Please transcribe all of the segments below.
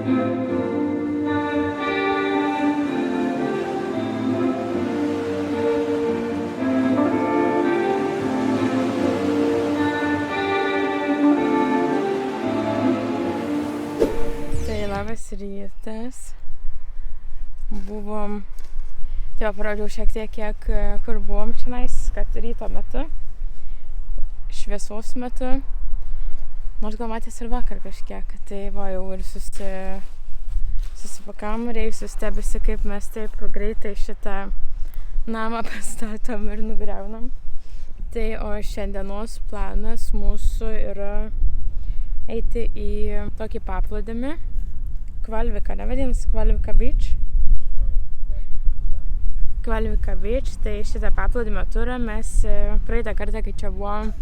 Labas rytas. Buvom, tai parodžiau šiek tiek, kur buvom čionais, kad ryto metu, šviesos metu, nors gal matės ir vakar kažkiek, tai va jau ir susipakam, reisiu stebisi, kaip mes taip greitai šitą namą pastatom ir nugriaunam. Tai o šiandienos planas mūsų yra eiti į tokį paplūdimį. Kvalvika, nevadinasi Kvalvika Beach. Kvalvika Beach, tai šitą paplūdimio turą mes praeitą kartą, kai čia buvom,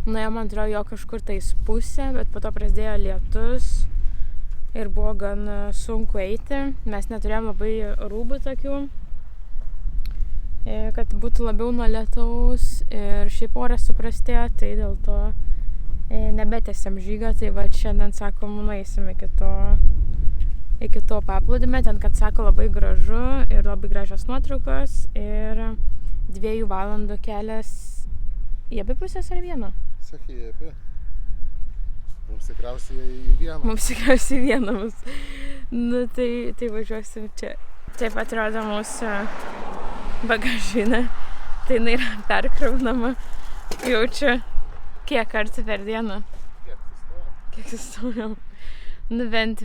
nuėjom, man atrodo, jo kažkur tais pusę, bet po to prasidėjo lietus ir buvo gan sunku eiti. Mes neturėjom labai rūbų tokių, kad būtų labiau nuo lietaus ir šiaip oras suprastėjo, tai dėl to nebetęsėm žygą, tai va šiandien sakom, nueisim iki to paplūdimio, ten, kad sako, labai gražu ir labai gražios nuotraukos ir 2 valandų kelias į abi pusės ar vieną? Sakė, į abi. Mums tikriausiai į vieną. Mums tikriausiai į vieną. Nu, tai važiuosim čia. Taip atrodo mūsų bagažinė. Tai jinai yra perkraunama. Jaučiu, kiek kartų per dieną. Kiek sustojom. Nu, bent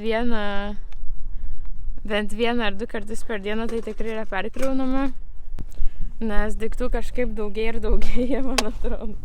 vieną ar 2 kartus per dieną tai tikrai yra perkraunama, nes daiktų kažkaip daugėja, man atrodo.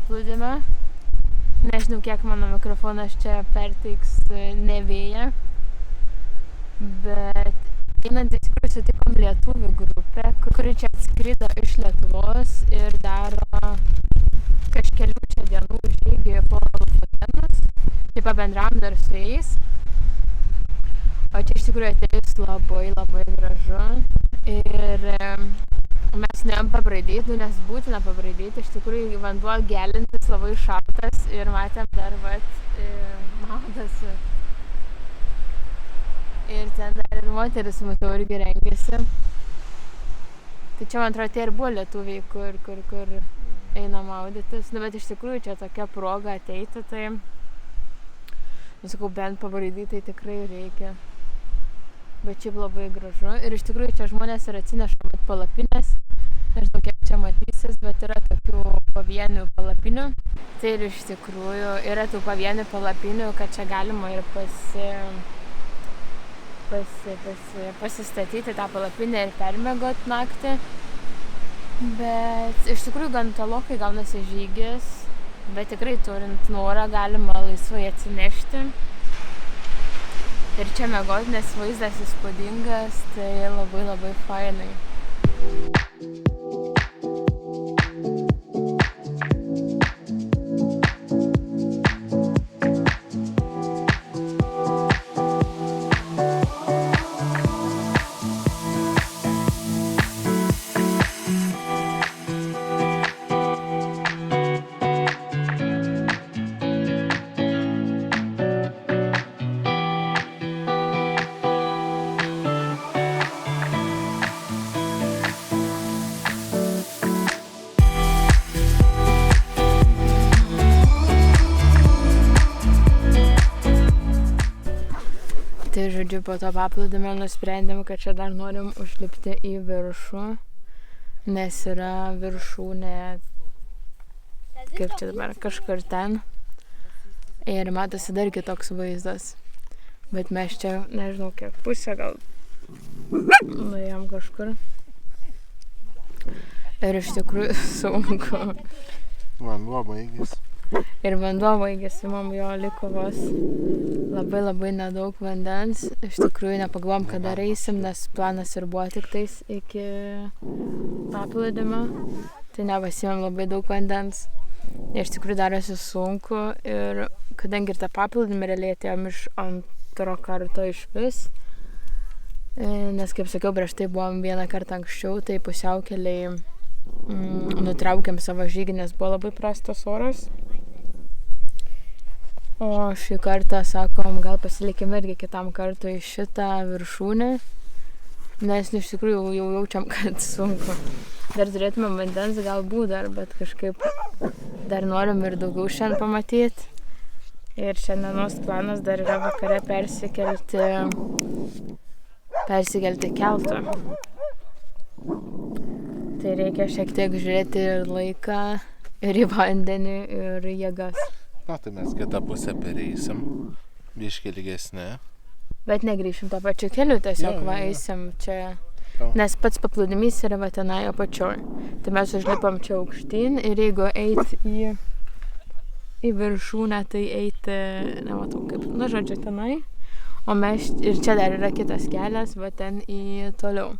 paplūdimio. Nežinau, kiek mano mikrofonas čia perteiks ne vėją, bet einant iš tikrųjų sutikom lietuvių grupę, kuri čia atskrido iš Lietuvos ir daro kažkelių čia dienų žygį po Lofotenus. Taip pabendravom dar su jais. O čia iš tikrųjų atėjus labai gražu. Ir mes nuėjom pabraidyti, nes būtina pabraidyti. Iš tikrųjų vanduo gelintis, labai šaltas ir matėm dar maudosi. Ir ten dar ir moteris, matau, irgi rengėsi. Tai čia, man atrodo, tie ir buvo lietuviai, kur eina maudytis. Nu, bet iš tikrųjų čia tokia proga ateiti, tai, sakau, bent pabraidyti tai tikrai reikia. Bet šiaip labai gražu. Ir iš tikrųjų čia žmonės ir atsineša palapinės. Nežinau, kiek čia matysis, bet yra tokių pavienių palapinių. Tai ir iš tikrųjų yra tų pavienių palapinių, kad čia galima ir pasistatyti tą palapinę ir permiegot naktį. Bet iš tikrųjų gan tolokai gaunasi žygis, bet tikrai turint norą galima laisvai atsinešti. Ir čia miegot, nes vaizdas įspūdingas, tai labai fainai. Tai žodžiu, po to paplūdimio nusprendėm, kad čia dar norim užlipti į viršų, nes yra viršūnė, kaip čia dabar, kažkur ten. Ir matosi dar kitoks vaizdas. Bet mes čia, nežinau kiek, pusę gal nuėjom kažkur. Ir iš tikrųjų sunku. Vanduo baigėsi. Ir vanduo baigėsi, mum jo liko vos labai nedaug vandens. Iš tikrųjų nepagalvom, kada eisim, nes planas ir buvo tik tais iki paplūdimio. Tai nepasimėm labai daug vandens. Iš tikrųjų darėsi sunku ir kadangi ir tą paplūdimį realiai atėjom iš antro karto iš vis. Nes kaip sakiau, prieš tai buvom vieną kartą anksčiau, tai pusiaukeliai nutraukėm savo žygį, nes buvo labai prastas oras. O šį kartą sakom, gal pasilikim irgi kitam kartui šitą viršūnę, nes iš tikrųjų jau jaučiam, kad sunku. Dar turėtumėm vandens galbūt dar, bet kažkaip dar norim ir daugiau šiandien pamatyti. Ir šiandienos planas dar yra vakare persikelti keltu. Tai reikia šiek tiek žiūrėti ir laiką, ir į vandenį, ir jėgas. Na, tai mes kitą pusę pereisim, biškį ilgesnė. Bet negrįšim tą pačiu keliu, tiesiog eisim čia, nes pats paplūdimys yra va tenai apačioj. Tai mes užlipam čia aukštyn ir jeigu eit į viršūnę, tai eiti, nematau kaip, na žodžiu, tenai. O mes, ir čia dar yra kitas kelias, va ten į toliau.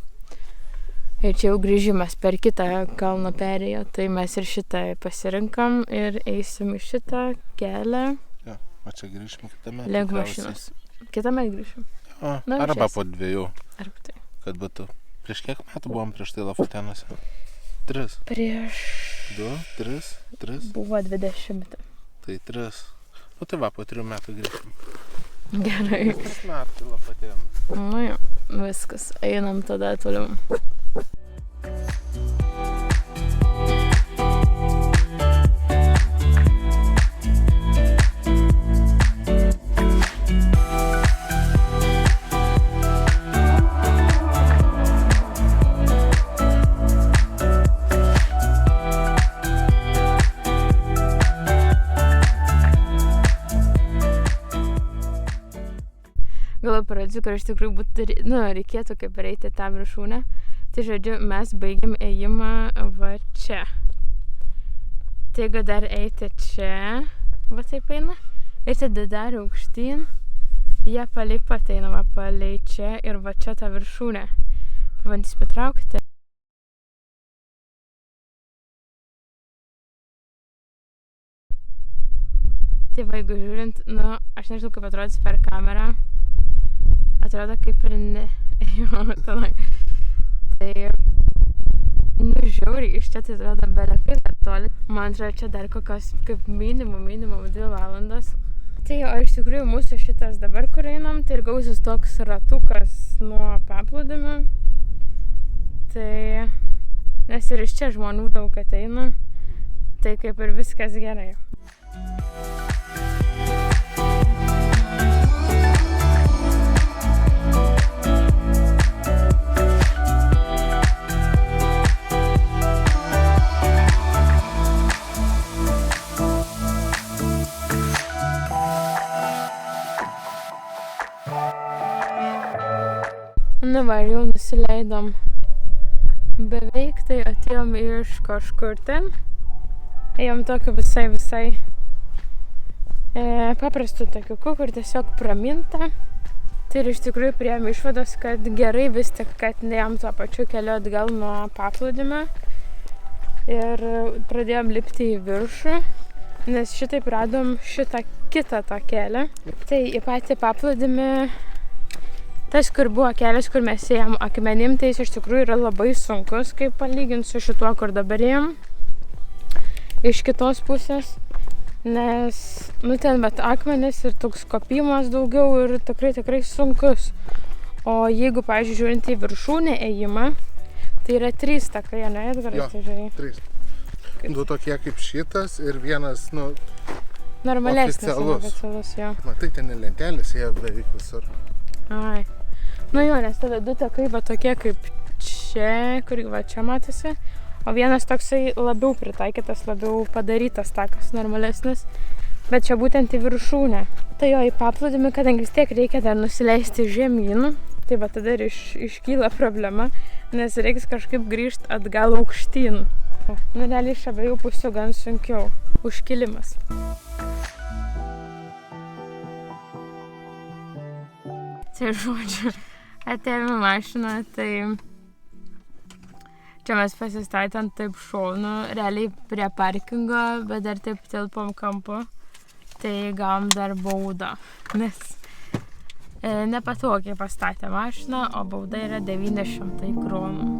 Ir čia jau grįžimas per kitą kalno perėją, tai mes ir šitą pasirinkam ir eisim į šitą kelią. Ja, o čia grįšim kitame. Link mašinos. Kitame grįšim. Arba po 2. Arba tai. Kad būtų. Prieš kiek metų buvom prieš tai Lofotenuose? 3. Prieš... 2, 3. Buvo 20. Tai 3. Nu tai va, po 3 metų grįšim. Gerai. 3 metų Lofotenus. Nu jau, viskas. Einam tada toliau. Gal pradžiu, kad iš tikrųjų reikėtų kaip eiti tą viršūnę. Tai žodžiu, mes baigėm ėjimą va čia. Tai jeigu dar eiti čia, va taip eina. Ir tada dar aukštyn. Jie palei pat eina, va palei čia ir va čia ta viršūnė. Pabandys patraukti. Tai va, jeigu žiūrint, nu, aš nežinau, kaip atrodys per kamerą. Atrodo kaip ir ne... Jo, tenai. Tai... Nu, žiauriai, iš čia tai atrodo belekai dar toli. Man atrodo, čia dar kokios kaip minimum 2 valandas. Tai o iš tikrųjų mūsų šitas dabar, kur einam, tai ir gausis toks ratukas nuo paplūdimio. Tai... Nes ir iš čia žmonių daug ateina. Tai kaip ir viskas gerai. Nu va, jau nusileidom beveik, tai atėjom iš kažkur ten. Ėjom tokiu visai paprastu takiuku, kur tiesiog praminta. Tai ir iš tikrųjų priėjom išvados, kad gerai vis tik, kad neėjom tuo pačiu keliu atgal nuo paplūdimio. Ir pradėjom lipti į viršų, nes šitaip radom šitą kitą tą kelią. Tai į patį paplūdimį, tas, kur buvo kelias, kur mes ėjom akmenim, tai jis iš tikrųjų yra labai sunkus, kaip palyginti su šituo, kur dabar ėjom. Iš kitos pusės, nes, nu, ten bet akmenis ir toks kopimas daugiau ir tikrai sunkus. O jeigu, pavyzdžiui, žiūrint į viršūnę ėjimą, tai yra 3 takai, ne, Edgarai? Jo, 3. 2 tokie kaip šitas ir vienas, nu, normalesnis, oficialus, jo. Matai, ten lentelės ėjo beveik visur. Ai. Nu jo, nes tada 2 takai va tokie kaip čia, kur va čia matosi, o vienas toksai labiau pritaikytas, labiau padarytas takas, normalesnis, bet čia būtent į viršūnę. Tai jo, į paplūdimį, kadangi vis tiek reikia dar nusileisti žemyn, tai va tada ir iškyla problema, nes reiks kažkaip grįžti atgal aukštyn. Nu, realiai iš abiejų pusių gan sunkiau. Užkilimas. Tai žodžiu, atėjome mašiną, tai čia mes pasistatėm taip šonu, realiai prie parkingo, bet dar taip tilpom kampu, tai gavom dar baudą, nes nepatogiai pastatė mašiną, o bauda yra 900 kronų.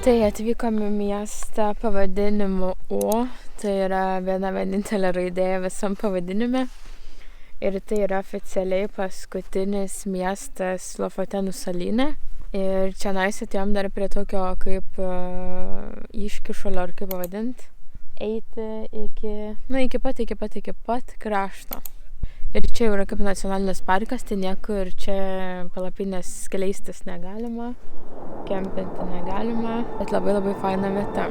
Tai atvykom į miestą pavadinimu O, tai yra viena vienintelė raidė visam pavadinime. Ir tai yra oficialiai paskutinis miestas Lofotenų salyne. Ir čia atėjom dar prie tokio kaip iškišulio, ar kaip pavadinti, eiti iki pat krašto. Ir čia jau yra kaip nacionalinis parkas, tai niekur čia palapinės skleistis negalima, kempinti negalima, bet labai labai faina vieta.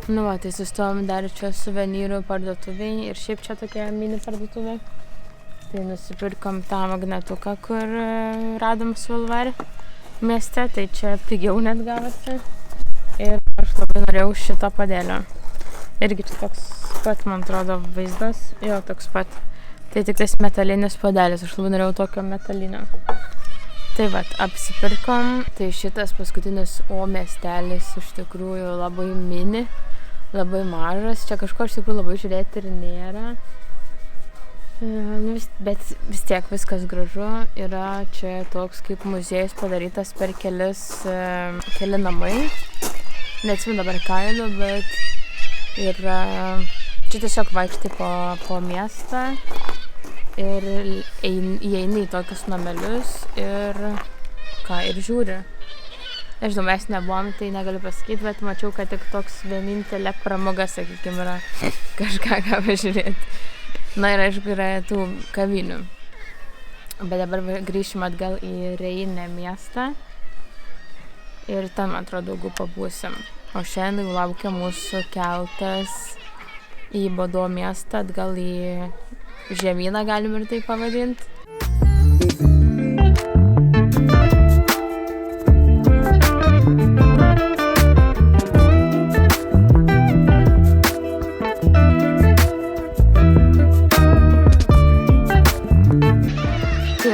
Nu va, tai sustojom dar čia suvenyrų parduotuvėj ir šiaip čia tokia mini parduotuvė. Tai nusipirkom tą magnetuką, kur radom Svalbard mieste, tai čia pigiau net gavosi. Ir aš labai norėjau šito puodelio. Irgi čia toks pat, man atrodo, vaizdas. Jo, toks pat. Tai tik tais metalinis puodelis, aš labai norėjau tokio metalinio. Tai vat, apsipirkom. Tai šitas paskutinis O miestelis iš tikrųjų labai mini. Labai mažas, čia kažko iš tikrųjų labai žiūrėti ir nėra, bet vis tiek viskas gražu, yra čia toks kaip muziejus padarytas per keli namai, neatsimenu dabar kainų, bet yra, čia tiesiog vaikštai po miestą ir įeini į tokius namelius ir žiūri. Nežinau, mes nebuvom, tai negaliu pasakyti, bet mačiau, kad tik toks vienintelė pramoga, sakykime, yra kažką ką pažiūrėti. Na ir aišku, yra tų kavinių. Bet dabar grįšim atgal į Reinę miestą ir ten, man atrodo, daugiau pabūsim. O šiandien jau laukia mūsų keltas į Bodo miestą, atgal į žemyną, galim ir tai pavadinti.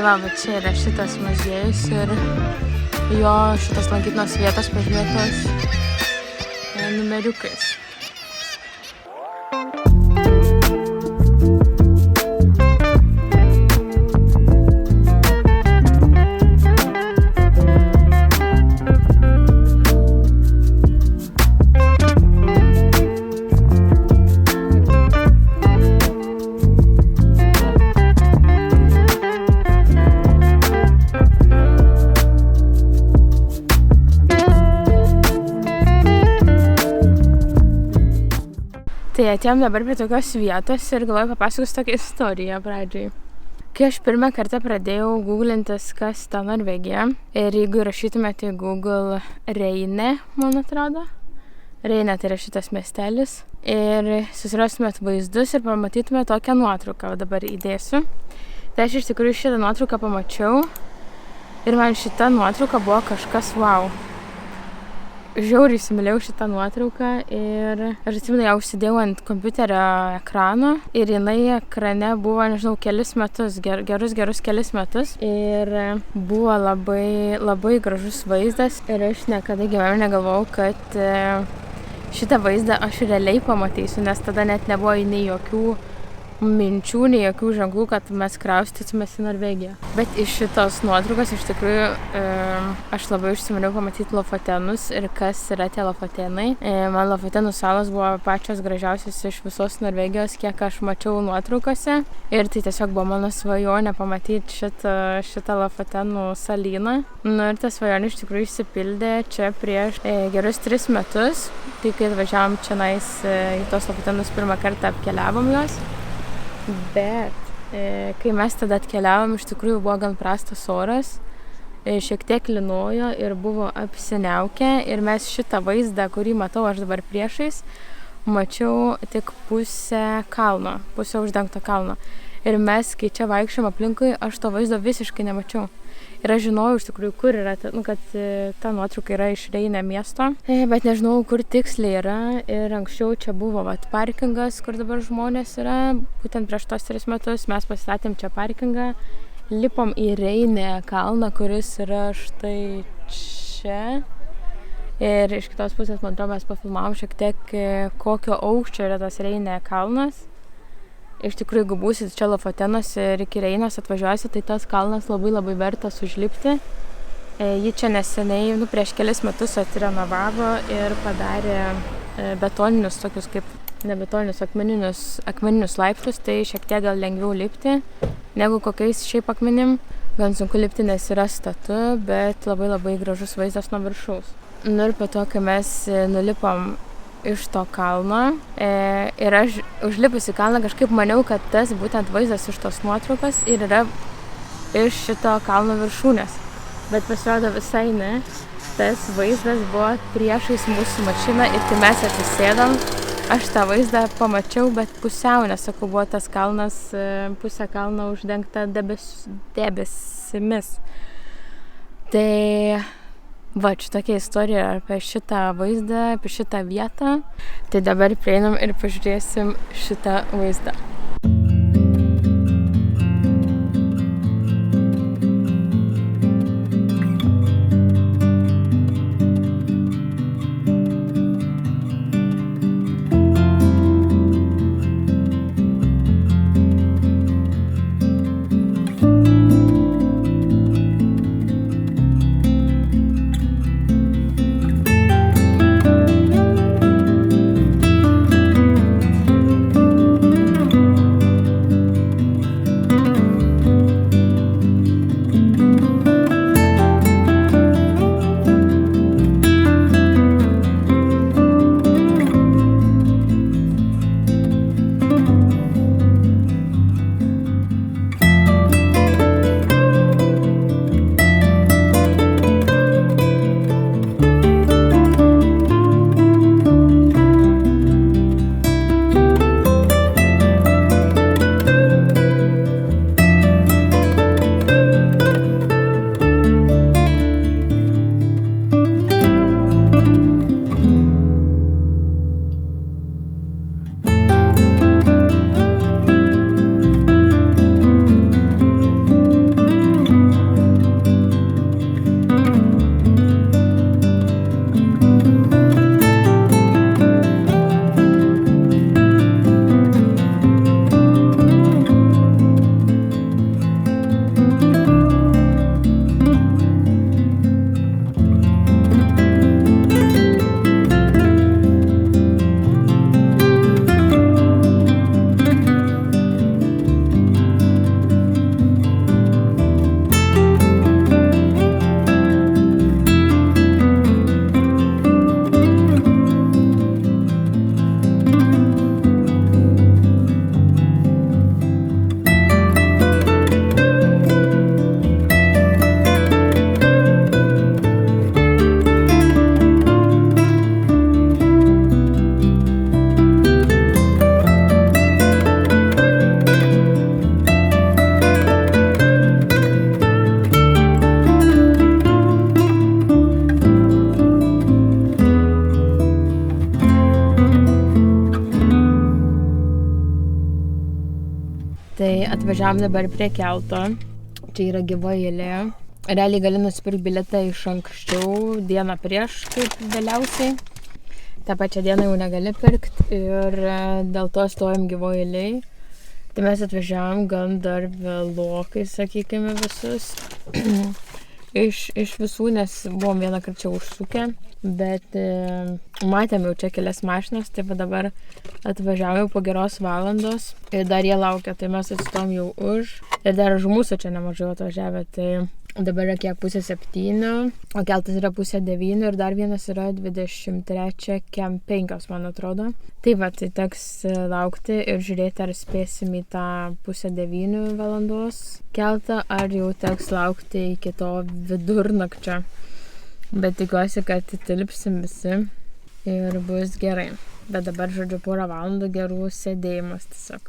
Va, čia yra šitas muziejus ir jo šitas lankytinos vietos pažymėtos numeriukais. Tai atėjom dabar prie tokios vietos ir galvoju papasakos tokią istoriją pradžiai. Kai aš pirmą kartą pradėjau googlintis, kas ta Norvegija, ir jeigu rašytumėte į Google Reinė, man atrodo, Reinė tai yra šitas miestelis, ir susirastumėt vaizdus ir pamatytumėt tokią nuotrauką, o dabar įdėsiu. Tai aš iš tikrųjų šitą nuotrauką pamačiau ir man šita nuotrauka buvo kažkas wow. žiauriai įsimylėjau šitą nuotrauką ir aš atsimenu, ją užsidėjau ant kompiuterio ekrano ir jinai ekrane buvo, nežinau, kelis metus, gerus kelis metus ir buvo labai gražus vaizdas ir aš niekada gyvenime negalvojau, kad šitą vaizdą aš realiai pamatysiu, nes tada net nebuvo nei jokių minčių, nei jokių ženklų, kad mes kraustysimės į Norvegiją. Bet iš šitos nuotraukos iš tikrųjų aš labai užsimaniau pamatyti Lofotenus ir kas yra tie Lofotenai. Man Lofotenų salos buvo pačios gražiausios iš visos Norvegijos, kiek aš mačiau nuotraukose. Ir tai tiesiog buvo mano svajonė pamatyti šitą Lofotenų salyną. Nu ir ta svajonė iš tikrųjų išsipildė čia prieš gerus 3 metus. Tai kai atvažiavom čionais į tos Lofotenus pirmą kartą apkeliavom juos. Bet kai mes tada atkeliavom, iš tikrųjų buvo gan prastas oras, šiek tiek lynojo ir buvo apsiniaukę ir mes šitą vaizdą, kurį matau aš dabar priešais, mačiau tik pusę kalno, pusę uždengto kalno. Ir mes, kai čia vaikščiom aplinkui, aš to vaizdo visiškai nemačiau. Ir aš žinojau iš tikrųjų, kur yra, kad ta nuotrauka yra iš Reinė miesto, bet nežinau, kur tiksliai yra. Ir anksčiau čia buvo parkingas, kur dabar žmonės yra. Būtent prieš tos 3 metus mes pasistatėm čia parkingą, lipom į Reinę kalną, kuris yra štai čia. Ir iš kitos pusės, man atrodo, mes pafilmavom šiek tiek, kokio aukščio yra tas Reinė kalnas. Iš tikrųjų, jeigu būsit čia Lofotenuose ir iki Reinės atvažiuosit, tai tas kalnas labai vertas užlipti. Ji čia neseniai, prieš kelis metus atrenovavo ir padarė betoninius tokius kaip, ne betoninius, akmeninius laiptus, tai šiek tiek gal lengviau lipti negu kokiais šiaip akmenim. Gan sunku lipti, nes yra statu, bet labai gražus vaizdas nuo viršaus. Nu ir po to, kai mes nulipom iš to kalno ir aš užlipus į kalną kažkaip maniau, kad tas būtent vaizdas iš tos nuotraukos ir yra iš šito kalno viršūnės. Bet pasirodo visai ne. Tas vaizdas buvo priešais mūsų mašiną ir kai mes atsisėdom, aš tą vaizdą pamačiau, bet pusiau, nes sakau, buvo tas kalnas, pusė kalno uždengta debesimis. Tai va, čia tokia istorija apie šitą vaizdą, apie šitą vietą. Tai dabar prieinam ir pažiūrėsim šitą vaizdą. atvažiavom dabar prie kelto. Čia yra gyva eilė. Realiai gali nusipirkti bilietą iš anksčiau, dieną prieš, kaip vėliausiai. tą pačią dieną jau negali pirkti ir dėl to stojam gyvoj eilėj. Tai mes atvažiavom gan dar vėlokai, sakykime, visus. iš visų, nes buvom vieną kartą užsukę, bet matėm jau čia kelias mašinas, tai va dabar atvažiavome po geros valandos ir dar jie laukia, tai mes atsistojom jau už. Ir dar už mūsų čia nemažai atvažiavę, tai dabar yra kiek 6:30, o keltas yra 8:30 ir dar vienas yra 23 kem 5, man atrodo. Tai va, tai teks laukti ir žiūrėti, ar spėsim į tą 8:30 valandos keltą, ar jau teks laukti iki to vidurnakčio. Bet tikiuosi, kad tilpsim visi ir bus gerai. Bet dabar, žodžiu, porą valandų gerų sėdėjimas tiesiog.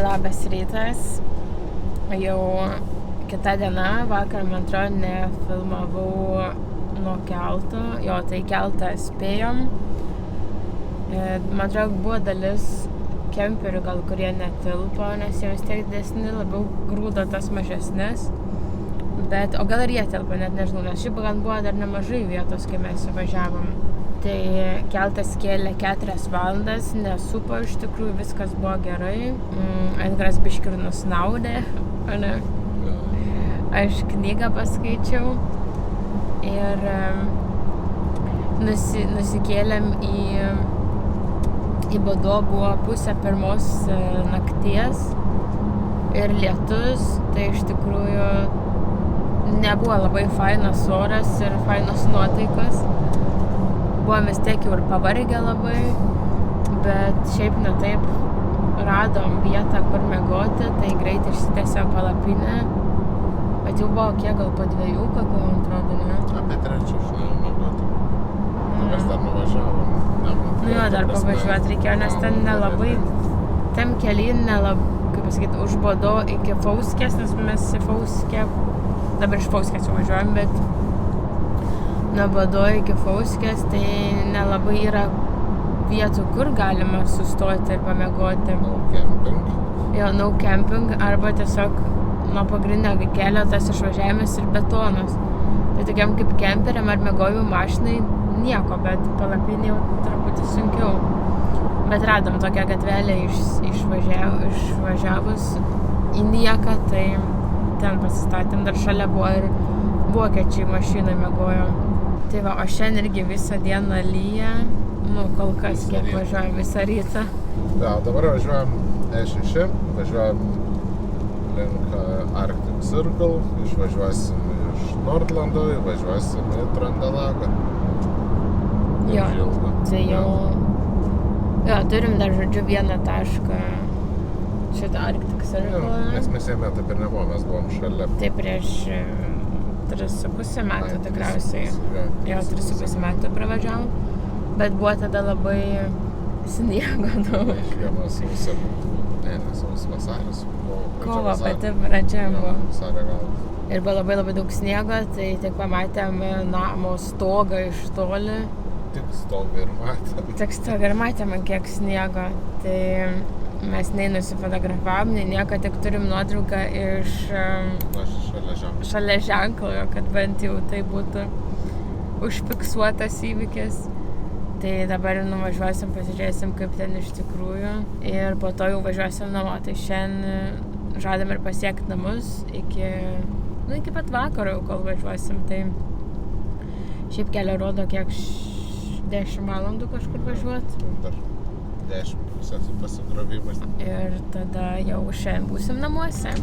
Labas rytas, jau kita diena, vakar, man atrodo, nefilmavau nuo kelto, jo, tai keltą spėjom. Man atrodo, buvo dalis kemperių gal, kurie netilpo, nes jie vis tiek didesni, labiau grūdo tas mažesnis. Bet, o gal ir jie tilpo, net nežinau, nes šiaip gan buvo dar nemažai vietos, kai mes įvažiavom. Tai keltas kėlė 4 valandas, nesupo iš tikrųjų, viskas buvo gerai. Edgaras biškį ir nusnaudė, ne? Aš knygą paskaičiau ir nusikėlėm į Bodo, buvo 1:30 nakties ir lietus, tai iš tikrųjų nebuvo labai fainas oras ir fainos nuotaikos. Buvom vis tiek jau ir pavargę labai, bet šiaip ne taip radom vietą, kur miegoti, tai greit išsitęsėm palapinę. Bet jau buvo kiek, gal po 2, kokių, man atrodo, ne? Apie 3 žinau miegoti. Mes dar nuvažiavom. Nu jo, dar pavažiuoti reikėjo, nes ten nelabai, tam kely nelabai, kaip pasakyti, už Bodo iki Fauskės, nes mes į Fauskę, dabar iš Fauskės jau važiuojam, bet nuo Bodo iki Fauskės, tai nelabai yra vietų, kur galima sustoti ir pamiegoti. No camping. Jo, no camping, arba tiesiog nuo pagrindinio kelio tas išvažiavimas ir betonas. Tai tokiam kaip kemperiam ar miegojimo mašinai nieko, bet palapinė jau truputį sunkiau. Bet radom tokią gatvelę išvažiavus į nieką, tai ten pasistatėm, dar šalia buvo ir vokiečiai mašinai miegojo. Tai va, o šiandien irgi visą dieną lyja, nu kol kas kiek važiuojam visą rytą. Ja, dabar važiuojam E6, važiuojam link Arctic Circle, išvažiuosim iš Nordlando, važiuosim į Trøndelagą. Jo, tai jau, jo, turim dar, žodžiu, vieną tašką šitą Arctic Circle. Nes mes jame taip ir nebuvom, mes buvom šalia. Tai prieš 3,5 metų tikriausiai. Jo, 3,5 metų pravažiavom. Bet buvo tada labai sniego daug. Vasaris. Kovo pati pradžia buvo. Vasario gal. Ir buvo labai labai daug sniego, tai tik pamatėm namo stogą iš toli. Tik stogą ir matėm. Tik stogą ir matėm, kiek sniego. Tai mes nei nusifotografavom, nei nieko, tik turim nuotrauką iš šalia ženklo, kad bent jau tai būtų užfiksuotas įvykis. Tai dabar nuvažiuosim, pasižiūrėsim, kaip ten iš tikrųjų. Ir po to jau važiuosim namo. Tai šiandien žadam ir pasiekti namus iki pat vakaro, kol važiuosim. Tai Šiaip kelią rodo kiek 10 valandų kažkur važiuot. Dar 10 pusę su pasikrovimas. Ir tada jau šiandien būsim namuose.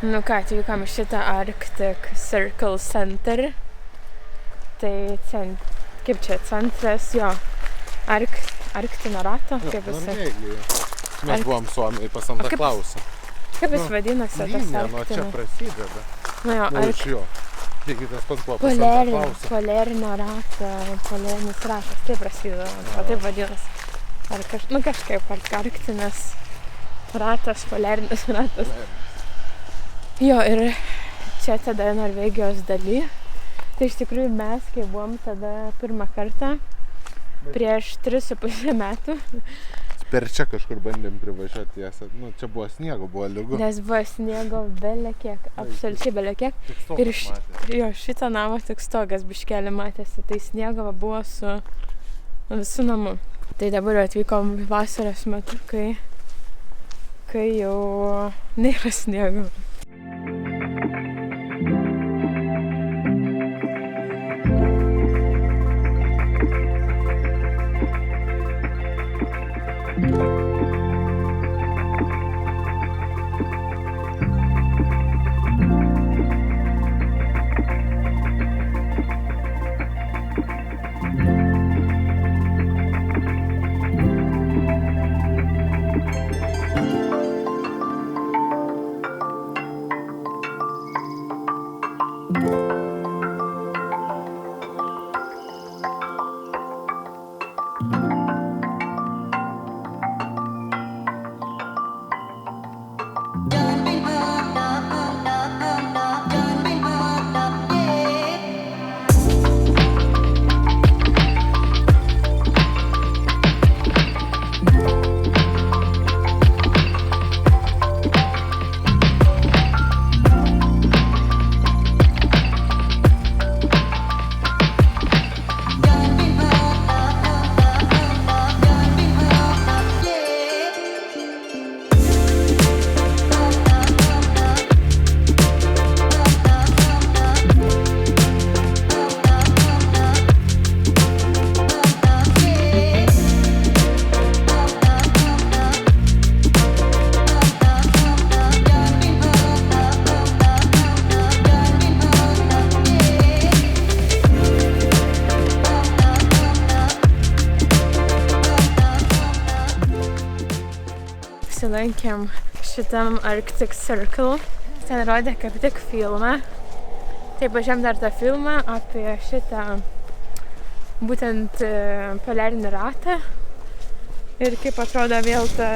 Nu ką, atvykom šitą Arctic Circle Center. Tai kaip čia, centras, jo, Arktinio rato, kaip jis. Mes buvom Suomijai pas Santa Klausą. Kaip jis vadinasi tas Arktinio? Arktinio? Nuo čia prasideda. Nu jo, Iš jo. Taigi tas pats buvo pas Santa Klausą. Polerinio rato, polerinis ratas, taip prasideda, o taip vadinasi. Nu kažkaip, Arktinis ratas, polerinis ratas. Jo, ir čia tada Norvegijos daly. Tai iš tikrųjų mes, kai buvom tada pirmą kartą, prieš 3,5 metų. Per čia kažkur bandėm privažiuoti jas. Nu, čia buvo sniego, buvo lygu. Nes buvo sniego belekiek, absoliučiai belekiek. Ir šitą namą tik stogas biškelį matėsi. Tai sniego buvo su visu namu. Tai dabar atvykom vasaros metu, kai jau nėra sniego. Apsilankėm šitam Arctic Circle. Ten rodė kaip tik filmą. Tai pažiūrėjom dar tą filmą apie šitą būtent polerinį ratą. Ir kaip atrodo vėl ta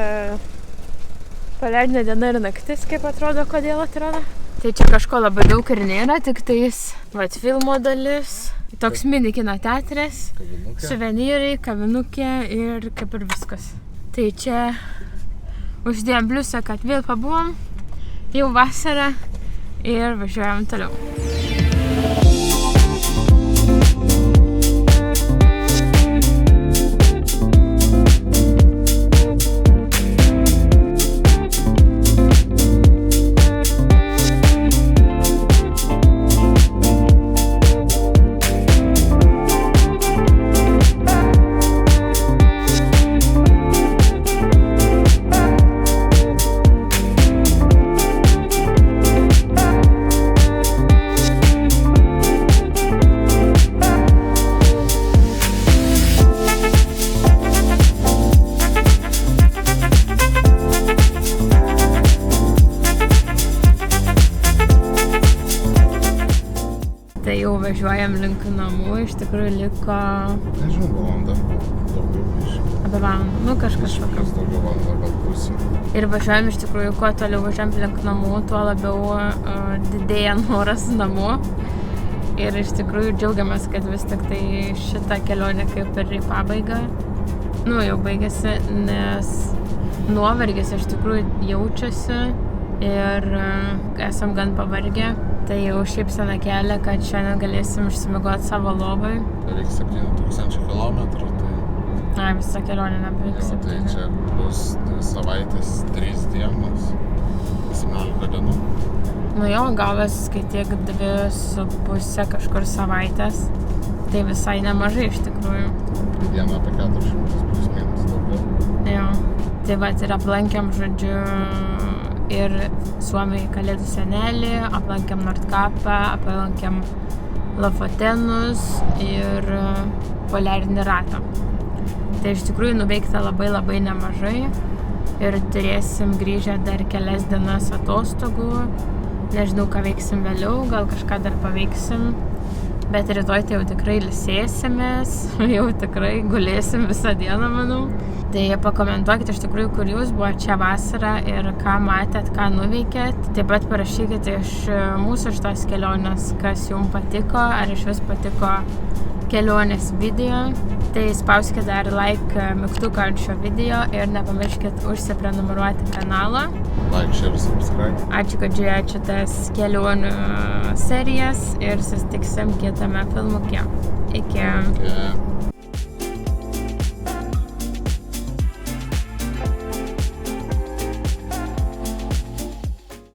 polerinė diena ir naktis, kaip atrodo, kodėl atrodo. Tai čia kažko labai daug ir nėra, tik tais filmo dalis. Toks mini kino teatras, suvenyrai, kavinukė ir kaip ir viskas. Tai čia uždėjom pliusą, kad vėl pabuvom, jau vasarą ir važiuojam toliau. Tai jau važiuojam link namų, iš tikrųjų liko... Nežinau, valandą, daugiau biškai. Apie valandą, nu kažkas šokam. Daugiau valandą, bet pusė. Ir važiuojam iš tikrųjų, kuo toliau važiuojam link namų, tuo labiau didėja noras namų. Ir iš tikrųjų džiaugiamės, kad vis tik tai šitą kelionę kaip ir į pabaigą. Nu, jau baigėsi, nes nuovargis iš tikrųjų jaučiasi ir esam gan pavargę. Tai jau šypsena kelia, kad šiandien galėsim išsimigoti savo lovai. Beveik 7000 kilometrų, tai... Na, visą kelionę nebeveik 7. Tai čia bus 2 savaitės, 3 dienos, 17 dienų. Nu jo, gavęs skaityk 2,5 kažkur savaitės. Tai visai nemažai iš tikrųjų. Tai dieną apie 400 plus minus daugiau. Jo. Tai vat ir aplankėm, žodžiu, ir Suomijai Kalėdų senelį, aplankėm Nordkapą, aplankėm Lofotenus ir poliarinį ratą. Tai iš tikrųjų nuveikta labai nemažai ir turėsim grįžę dar kelias dienas atostogų. Nežinau, ką veiksim vėliau, gal kažką dar paveiksim, bet rytoj tai jau tikrai ilsėsimės, jau tikrai gulėsim visą dieną, manau. Tai pakomentuokit iš tikrųjų, kur jūs buvo čia vasarą ir ką matėt, ką nuveikėt. Taip pat parašykit iš mūsų šitos kelionės, kas jums patiko, ar iš vis patiko kelionės video. Tai spauskite dar like mygtuką ant šio video ir nepamirškit užsiprenumeruoti kanalą. Like, share, subscribe. Ačiū, kad žiūrėjote šitas kelionių serijas ir susitiksim kitame filmuke. Iki.